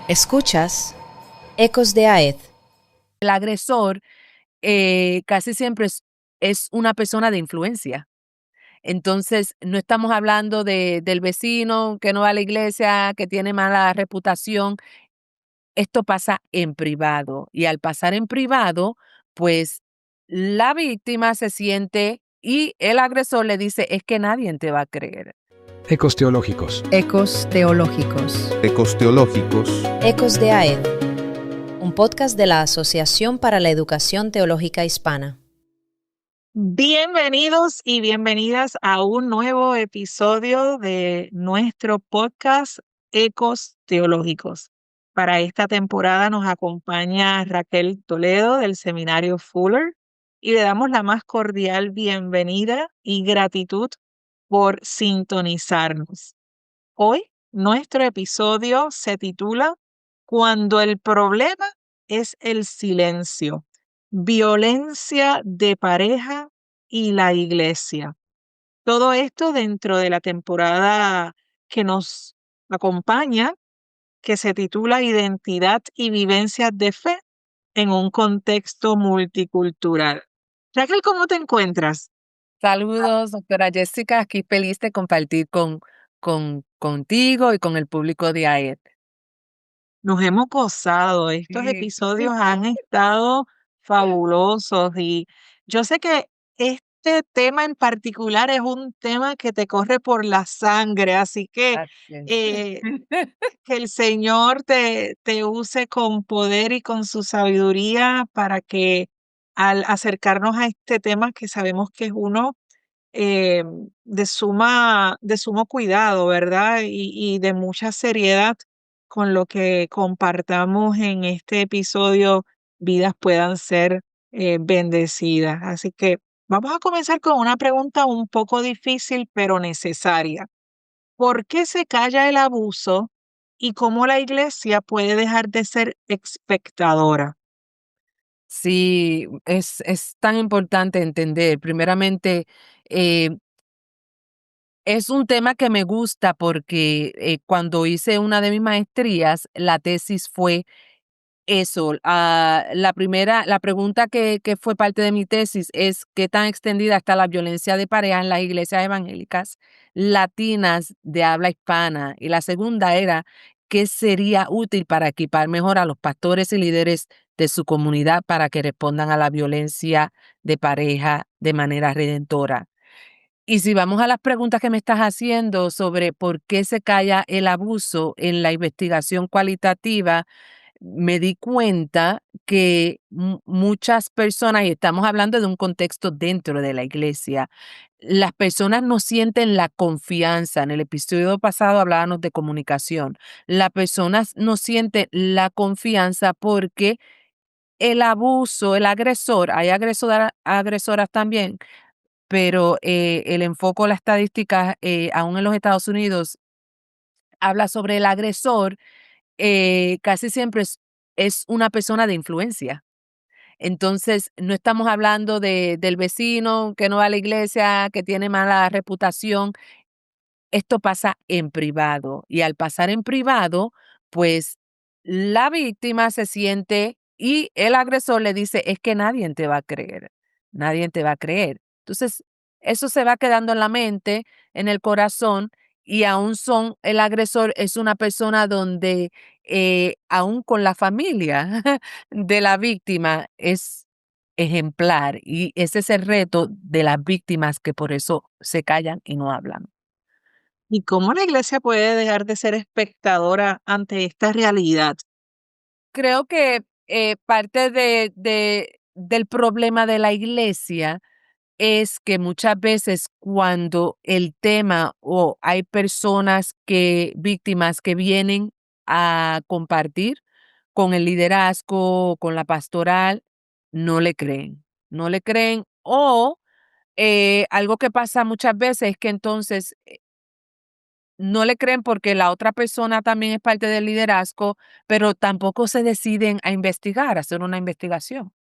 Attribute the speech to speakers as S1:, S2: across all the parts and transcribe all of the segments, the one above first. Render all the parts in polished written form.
S1: Escuchas Ecos de Aed.
S2: El agresor casi siempre es una persona de influencia. Entonces, no estamos hablando del vecino que no va a la iglesia, que tiene mala reputación. Esto pasa en privado y al pasar en privado, pues la víctima se siente y el agresor le dice, es que nadie te va a creer.
S3: Ecos teológicos.
S1: Ecos teológicos.
S4: Ecos teológicos.
S1: Ecos de Aed, un podcast de la Asociación para la Educación Teológica Hispana.
S5: Bienvenidos y bienvenidas a un nuevo episodio de nuestro podcast Ecos Teológicos. Para esta temporada nos acompaña Raquel Toledo del Seminario Fuller y le damos la más cordial bienvenida y gratitud por sintonizarnos. Hoy nuestro episodio se titula Cuando el problema es el silencio, violencia de pareja y la iglesia. Todo esto dentro de la temporada que nos acompaña, que se titula Identidad y vivencias de fe en un contexto multicultural. Raquel, ¿cómo te encuentras?
S2: Saludos, doctora Jessica, aquí feliz de compartir contigo y con el público de AED.
S5: Nos hemos gozado, estos
S2: Sí.
S5: episodios han estado fabulosos y yo sé que este tema en particular es un tema que te corre por la sangre, así que
S2: Así es.
S5: eh, que el Señor te use con poder y con su sabiduría para que al acercarnos a este tema que sabemos que es uno eh, de sumo cuidado, ¿verdad? Y de mucha seriedad con lo que compartamos en este episodio, vidas puedan ser bendecidas. Así que vamos a comenzar con una pregunta un poco difícil, pero necesaria. ¿Por qué se calla el abuso y cómo la iglesia puede dejar de ser espectadora?
S2: Sí, es tan importante entender. Primeramente, eh, es un tema que me gusta porque cuando hice una de mis maestrías, la tesis fue eso. La pregunta que fue parte de mi tesis es qué tan extendida está la violencia de pareja en las iglesias evangélicas latinas de habla hispana. Y la segunda era qué sería útil para equipar mejor a los pastores y líderes de su comunidad para que respondan a la violencia de pareja de manera redentora. Y si vamos a las preguntas que me estás haciendo sobre por qué se calla el abuso en la investigación cualitativa, me di cuenta que muchas personas, y estamos hablando de un contexto dentro de la iglesia, las personas no sienten la confianza. En el episodio pasado hablábamos de comunicación. Las personas no sienten la confianza porque el abuso, el agresor, hay agresoras también, pero el enfoque o la estadística, aún en los Estados Unidos, habla sobre el agresor, casi siempre es una persona de influencia. Entonces, no estamos hablando del vecino que no va a la iglesia, que tiene mala reputación. Esto pasa en privado y al pasar en privado, pues la víctima se siente y el agresor le dice, es que nadie te va a creer, nadie te va a creer. Entonces, eso se va quedando en la mente, en el corazón y el agresor es una persona donde aún con la familia de la víctima es ejemplar y ese es el reto de las víctimas que por eso se callan y no hablan.
S5: ¿Y cómo la iglesia puede dejar de ser espectadora ante esta realidad?
S2: Creo que parte del problema de la iglesia es que muchas veces cuando el tema o hay personas víctimas que vienen a compartir con el liderazgo, con la pastoral, no le creen o algo que pasa muchas veces es que entonces no le creen porque la otra persona también es parte del liderazgo, pero tampoco se deciden a investigar, a hacer una investigación.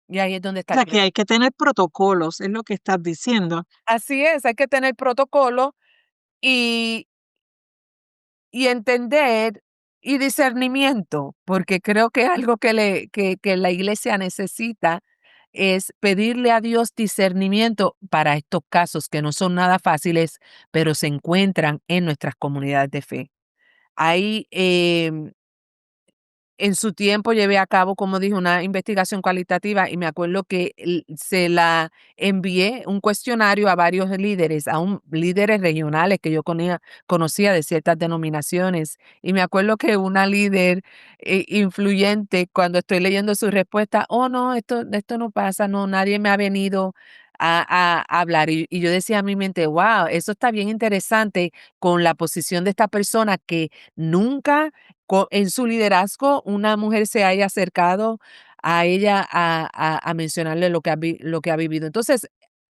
S2: Y ahí es donde
S5: O
S2: está el
S5: sea, que
S2: problema.
S5: hay que tener protocolos, es lo que estás diciendo.
S2: Así es, hay que tener protocolo y, y entender y discernimiento, porque creo que algo que la iglesia necesita es pedirle a Dios discernimiento para estos casos que no son nada fáciles, pero se encuentran en nuestras comunidades de fe. Hay en su tiempo llevé a cabo, como dije, una investigación cualitativa y me acuerdo que se la envié un cuestionario a varios líderes, líderes regionales que yo conocía de ciertas denominaciones. Y me acuerdo que una líder influyente, cuando estoy leyendo su respuesta, oh no, esto no pasa, no, nadie me ha venido a hablar. Y yo decía a mi mente, wow, eso está bien interesante con la posición de esta persona que nunca en su liderazgo una mujer se haya acercado a ella a mencionarle lo que ha vivido. Entonces,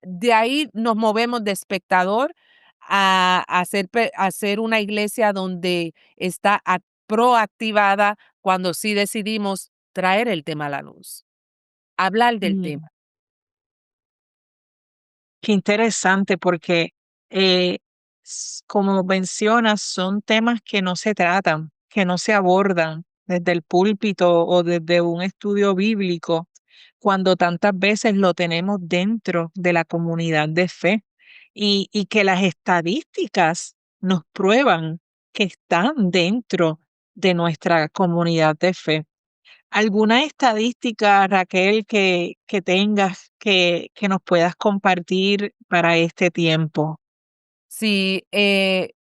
S2: de ahí nos movemos de espectador a hacer una iglesia donde está proactivada cuando sí decidimos traer el tema a la luz, hablar del
S5: Mm,
S2: tema.
S5: Qué interesante porque, como mencionas, son temas que no se tratan, que no se abordan desde el púlpito o desde un estudio bíblico, cuando tantas veces lo tenemos dentro de la comunidad de fe y que las estadísticas nos prueban que están dentro de nuestra comunidad de fe. ¿Alguna estadística, Raquel, que tengas que nos puedas compartir para este tiempo?
S2: Sí,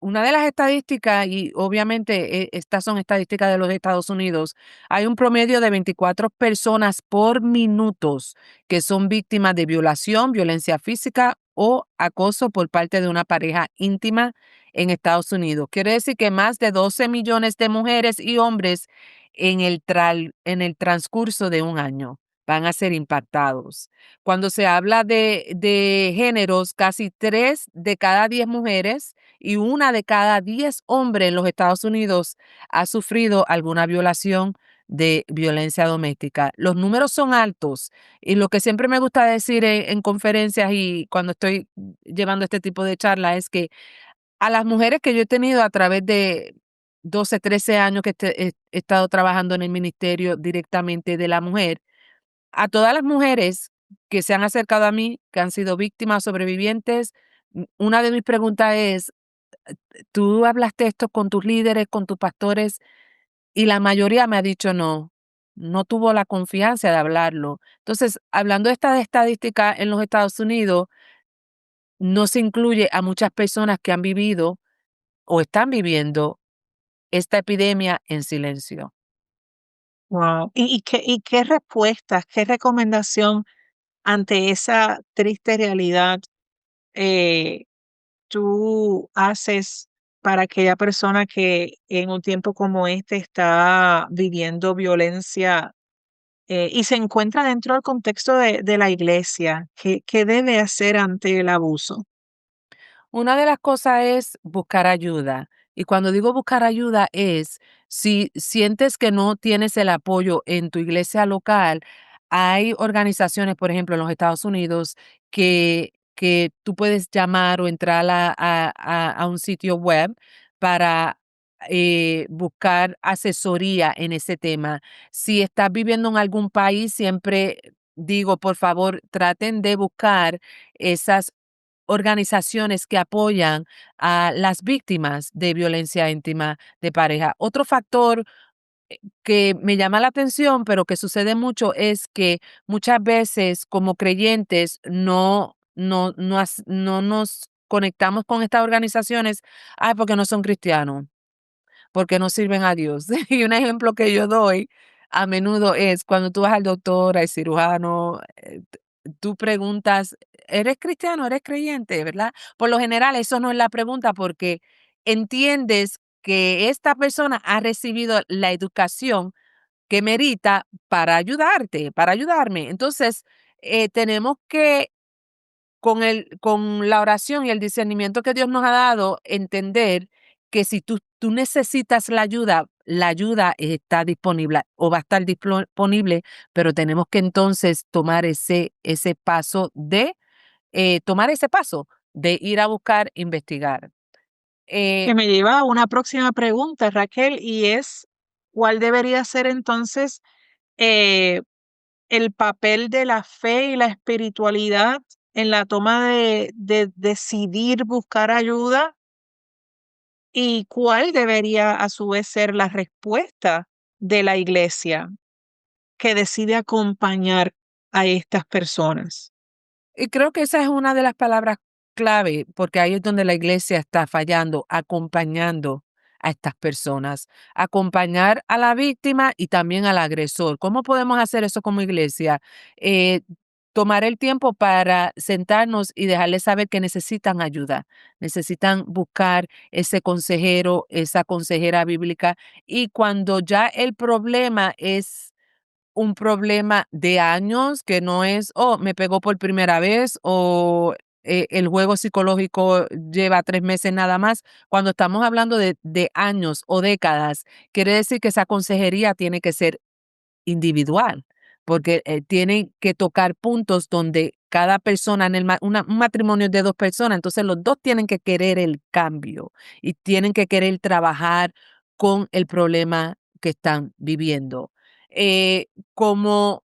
S2: una de las estadísticas, y obviamente estas son estadísticas de los Estados Unidos, hay un promedio de 24 personas por minutos que son víctimas de violación, violencia física o acoso por parte de una pareja íntima en Estados Unidos. Quiere decir que más de 12 millones de mujeres y hombres en el transcurso de un año van a ser impactados. Cuando se habla de géneros, casi 3 de cada 10 mujeres y 1 de cada 10 hombres en los Estados Unidos ha sufrido alguna violación de violencia doméstica. Los números son altos y lo que siempre me gusta decir en conferencias y cuando estoy llevando este tipo de charla es que a las mujeres que yo he tenido a través de 12, 13 años que he estado trabajando en el ministerio directamente de la mujer, a todas las mujeres que se han acercado a mí, que han sido víctimas sobrevivientes, una de mis preguntas es, ¿tú hablaste esto con tus líderes, con tus pastores? Y la mayoría me ha dicho no, no tuvo la confianza de hablarlo. Entonces, hablando de esta estadística en los Estados Unidos, no se incluye a muchas personas que han vivido o están viviendo esta epidemia en silencio.
S5: Wow. ¿Y qué respuestas, qué recomendación ante esa triste realidad eh, tú haces para aquella persona que en un tiempo como este está viviendo violencia y se encuentra dentro del contexto de la iglesia? ¿Qué debe hacer ante el abuso?
S2: Una de las cosas es buscar ayuda. Y cuando digo buscar ayuda es, si sientes que no tienes el apoyo en tu iglesia local, hay organizaciones, por ejemplo, en los Estados Unidos, que tú puedes llamar o entrar a un sitio web para buscar asesoría en ese tema. Si estás viviendo en algún país, siempre digo, por favor, traten de buscar esas organizaciones que apoyan a las víctimas de violencia íntima de pareja. Otro factor que me llama la atención, pero que sucede mucho, es que muchas veces como creyentes no nos conectamos con estas organizaciones, porque no son cristianos, porque no sirven a Dios. Y un ejemplo que yo doy a menudo es cuando tú vas al doctor, al cirujano, tú preguntas, ¿eres cristiano? ¿Eres creyente? ¿Verdad? Por lo general, eso no es la pregunta porque entiendes que esta persona ha recibido la educación que merita para ayudarte, para ayudarme. Entonces, tenemos que con la oración y el discernimiento que Dios nos ha dado, entender que si tú necesitas la ayuda está disponible o va a estar disponible, pero tenemos que entonces tomar ese paso tomar ese paso de ir a buscar, investigar.
S5: Que
S2: Eh,
S5: me lleva a una próxima pregunta, Raquel, y es ¿cuál debería ser entonces eh, el papel de la fe y la espiritualidad en la toma de decidir buscar ayuda? ¿Y cuál debería a su vez ser la respuesta de la iglesia que decide acompañar a estas personas?
S2: Y creo que esa es una de las palabras clave, porque ahí es donde la iglesia está fallando, acompañando a estas personas, acompañar a la víctima y también al agresor. ¿Cómo podemos hacer eso como iglesia? Eh, Tomar el tiempo para sentarnos y dejarles saber que necesitan ayuda, necesitan buscar ese consejero, esa consejera bíblica, y cuando ya el problema es un problema de años, que no es, oh, me pegó por primera vez o el juego psicológico lleva 3 meses nada más. Cuando estamos hablando de años o décadas, quiere decir que esa consejería tiene que ser individual, porque tienen que tocar puntos donde cada persona en un matrimonio es de 2 personas, entonces los dos tienen que querer el cambio y tienen que querer trabajar con el problema que están viviendo. Como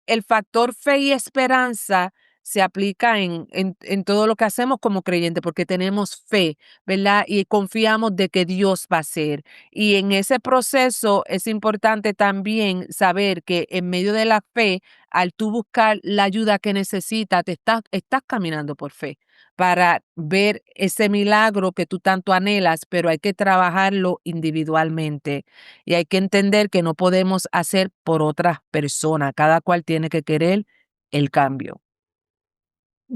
S2: el factor fe y esperanza se aplica en todo lo que hacemos como creyentes, porque tenemos fe, ¿verdad? Y confiamos de que Dios va a hacer. Y en ese proceso es importante también saber que en medio de la fe, al tú buscar la ayuda que necesitas, estás caminando por fe para ver ese milagro que tú tanto anhelas, pero hay que trabajarlo individualmente. Y hay que entender que no podemos hacer por otras personas. Cada cual tiene que querer el cambio.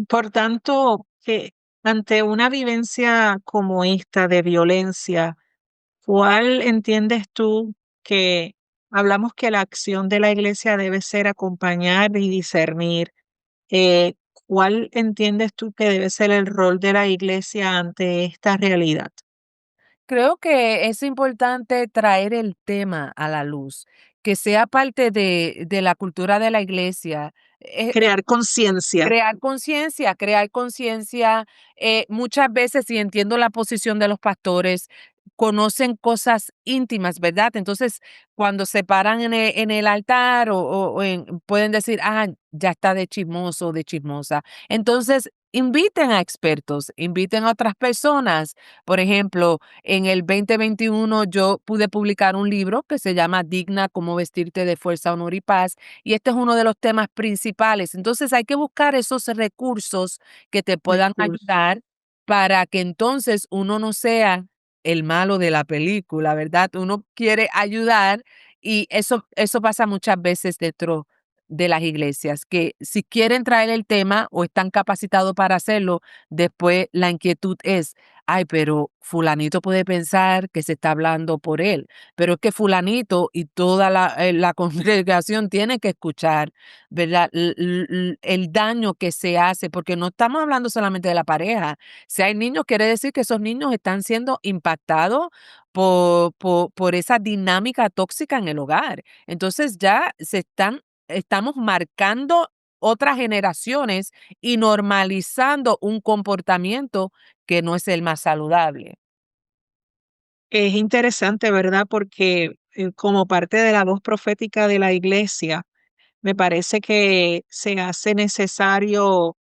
S5: Por tanto, que ante una vivencia como esta de violencia, ¿cuál entiendes tú que hablamos que la acción de la iglesia debe ser acompañar y discernir? Eh, ¿Cuál entiendes tú que debe ser el rol de la iglesia ante esta realidad?
S2: Creo que es importante traer el tema a la luz, que sea parte de la cultura de la iglesia.
S5: Crear conciencia.
S2: Crear conciencia, muchas veces, y entiendo la posición de los pastores, conocen cosas íntimas, ¿verdad? Entonces, cuando se paran en el altar pueden decir, ah, ya está de chismoso o de chismosa. Entonces, inviten a expertos, inviten a otras personas. Por ejemplo, en el 2021 yo pude publicar un libro que se llama Digna, cómo vestirte de fuerza, honor y paz, y este es uno de los temas principales. Entonces hay que buscar esos recursos que te puedan
S5: Recursos.
S2: ayudar para que entonces uno no sea el malo de la película, ¿verdad? Uno quiere ayudar y eso pasa muchas veces dentro de las iglesias, que si quieren traer el tema o están capacitados para hacerlo, después la inquietud es, ay, pero fulanito puede pensar que se está hablando por él, pero es que fulanito y toda la congregación tiene que escuchar, ¿verdad? El daño que se hace, porque no estamos hablando solamente de la pareja. Si hay niños, quiere decir que esos niños están siendo impactados por esa dinámica tóxica en el hogar. Entonces ya estamos marcando otras generaciones y normalizando un comportamiento que no es el más saludable.
S5: Es interesante, ¿verdad? Porque como parte de la voz profética de la iglesia, me parece que se hace necesario,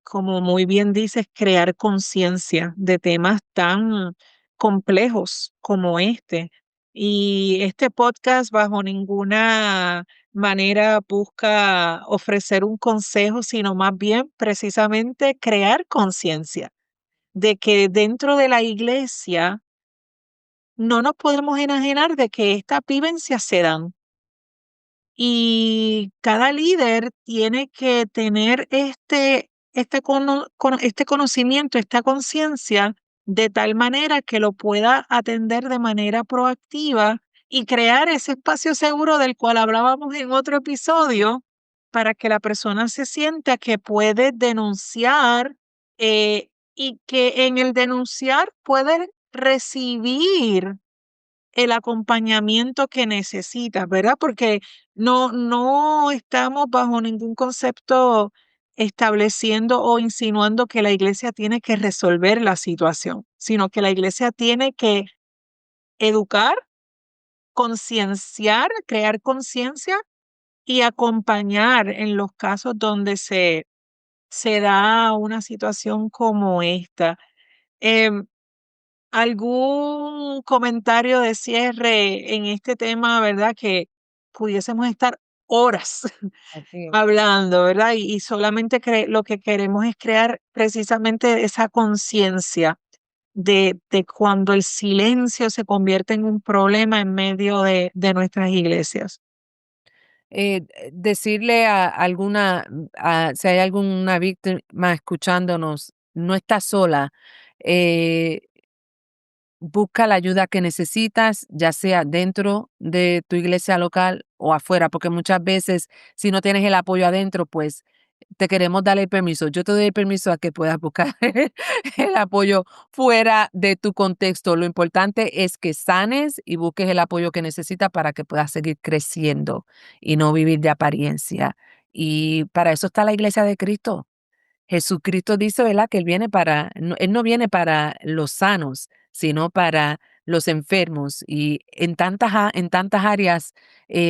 S5: como muy bien dices, crear conciencia de temas tan complejos como este. Y este podcast bajo ninguna manera busca ofrecer un consejo, sino más bien precisamente crear conciencia de que dentro de la iglesia no nos podemos enajenar de que estas vivencias se dan. Y cada líder tiene que tener este conocimiento, esta conciencia, de tal manera que lo pueda atender de manera proactiva y crear ese espacio seguro del cual hablábamos en otro episodio, para que la persona se sienta que puede denunciar y que en el denunciar puede recibir el acompañamiento que necesitas, ¿verdad? Porque no estamos bajo ningún concepto estableciendo o insinuando que la iglesia tiene que resolver la situación, sino que la iglesia tiene que educar, concienciar, crear conciencia y acompañar en los casos donde se da una situación como esta. ¿Algún comentario de cierre en este tema, verdad? Que pudiésemos estar horas
S2: Así es.
S5: hablando, ¿verdad? Y solamente lo que queremos es crear precisamente esa conciencia de cuando el silencio se convierte en un problema en medio de nuestras iglesias.
S2: Decirle si hay alguna víctima escuchándonos, no estás sola. eh, Busca la ayuda que necesitas, ya sea dentro de tu iglesia local o afuera, porque muchas veces si no tienes el apoyo adentro, pues te queremos dar el permiso. Yo te doy el permiso a que puedas buscar el apoyo fuera de tu contexto. Lo importante es que sanes y busques el apoyo que necesitas para que puedas seguir creciendo y no vivir de apariencia. Y para eso está la iglesia de Cristo. Jesucristo dice, ¿verdad?, que Él no viene para los sanos, sino para los enfermos. Y en tantas áreas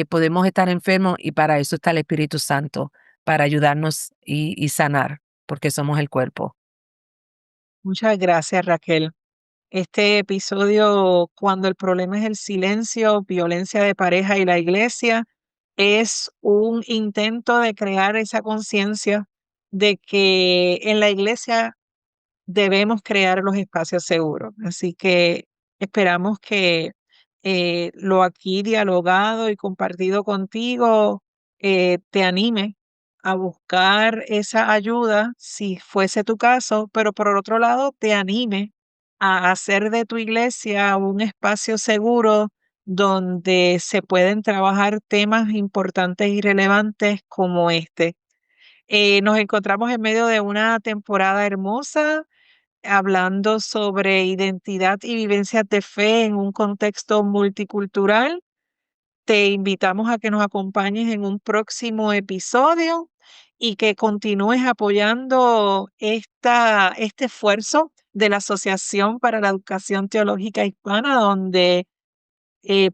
S2: podemos estar enfermos y para eso está el Espíritu Santo, para ayudarnos y sanar, porque somos el cuerpo.
S5: Muchas gracias, Raquel. Este episodio, cuando el problema es el silencio, violencia de pareja y la iglesia, es un intento de crear esa conciencia de que en la iglesia debemos crear los espacios seguros. Así que esperamos que lo aquí dialogado y compartido contigo te anime a buscar esa ayuda si fuese tu caso, pero por otro lado te anime a hacer de tu iglesia un espacio seguro donde se pueden trabajar temas importantes y relevantes como este. Nos encontramos en medio de una temporada hermosa, hablando sobre identidad y vivencias de fe en un contexto multicultural. Te invitamos a que nos acompañes en un próximo episodio y que continúes apoyando este esfuerzo de la Asociación para la Educación Teológica Hispana, donde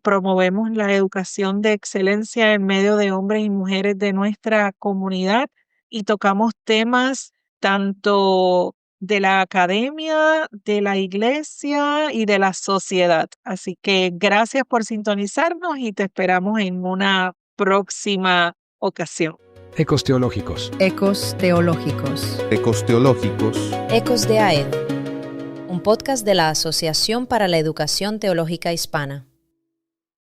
S5: promovemos la educación de excelencia en medio de hombres y mujeres de nuestra comunidad y tocamos temas tanto de la academia, de la iglesia y de la sociedad. Así que gracias por sintonizarnos y te esperamos en una próxima ocasión.
S3: Ecos teológicos.
S1: Ecos teológicos.
S4: Ecos teológicos.
S1: Ecos de AED. Un podcast de la Asociación para la Educación Teológica Hispana.